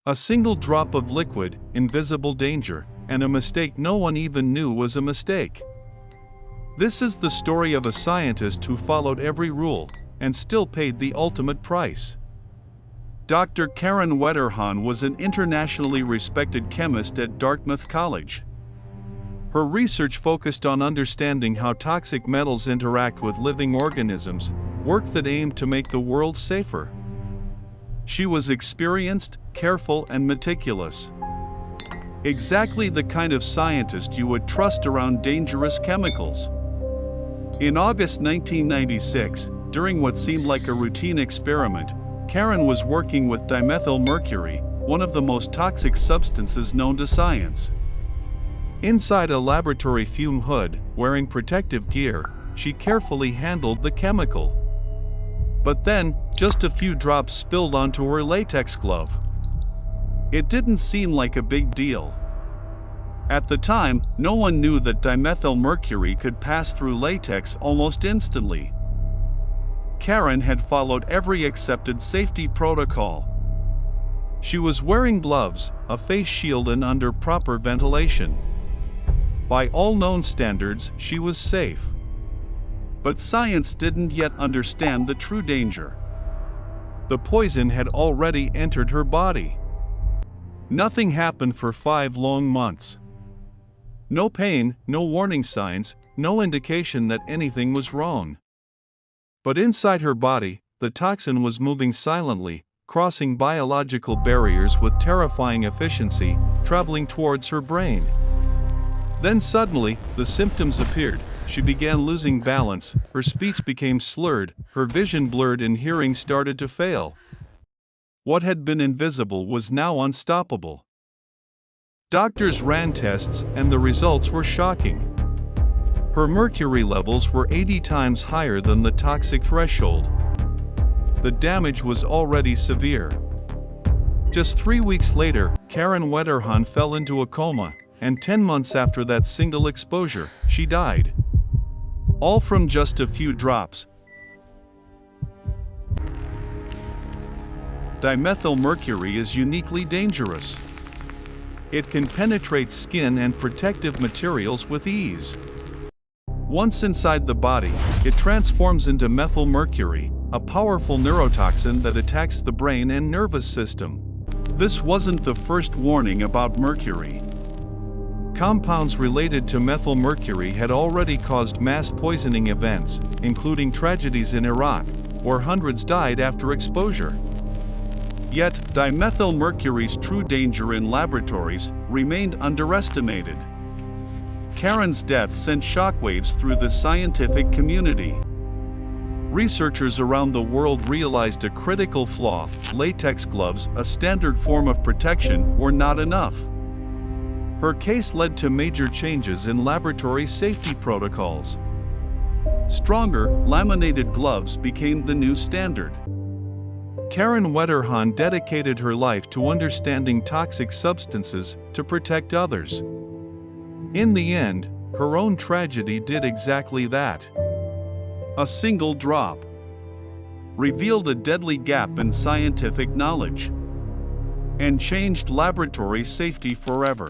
A single drop of liquid, invisible danger, and a mistake no one even knew was a mistake. This is the story of a scientist who followed every rule, and still paid the ultimate price. Dr. Karen Wetterhahn was an internationally respected chemist at Dartmouth College. Her research focused on understanding how toxic metals interact with living organisms, work that aimed to make the world safer. She was experienced, careful, and meticulous. Exactly the kind of scientist you would trust around dangerous chemicals. In August 1996, during what seemed like a routine experiment, Karen was working with dimethylmercury, one of the most toxic substances known to science. Inside a laboratory fume hood, wearing protective gear, she carefully handled the chemical. But then, just a few drops spilled onto her latex glove. It didn't seem like a big deal. At the time, no one knew that dimethylmercury could pass through latex almost instantly. Karen had followed every accepted safety protocol. She was wearing gloves, a face shield, and under proper ventilation. By all known standards, she was safe. But science didn't yet understand the true danger. The poison had already entered her body. Nothing happened for 5 long months. No pain, no warning signs, no indication that anything was wrong. But inside her body, the toxin was moving silently, crossing biological barriers with terrifying efficiency, traveling towards her brain. Then suddenly, the symptoms appeared. She began losing balance, her speech became slurred, her vision blurred, and hearing started to fail. What had been invisible was now unstoppable. Doctors ran tests, and the results were shocking. Her mercury levels were 80 times higher than the toxic threshold. The damage was already severe. Just 3 weeks later, Karen Wetterhahn fell into a coma, and 10 months after that single exposure, she died. All from just a few drops. Dimethylmercury is uniquely dangerous. It can penetrate skin and protective materials with ease. Once inside the body, it transforms into methylmercury, a powerful neurotoxin that attacks the brain and nervous system. This wasn't the first warning about mercury. Compounds related to methylmercury had already caused mass poisoning events, including tragedies in Iraq, where hundreds died after exposure. Yet, dimethylmercury's true danger in laboratories remained underestimated. Karen's death sent shockwaves through the scientific community. Researchers around the world realized a critical flaw: latex gloves, a standard form of protection, were not enough. Her case led to major changes in laboratory safety protocols. Stronger, laminated gloves became the new standard. Karen Wetterhahn dedicated her life to understanding toxic substances to protect others. In the end, her own tragedy did exactly that. A single drop revealed a deadly gap in scientific knowledge and changed laboratory safety forever.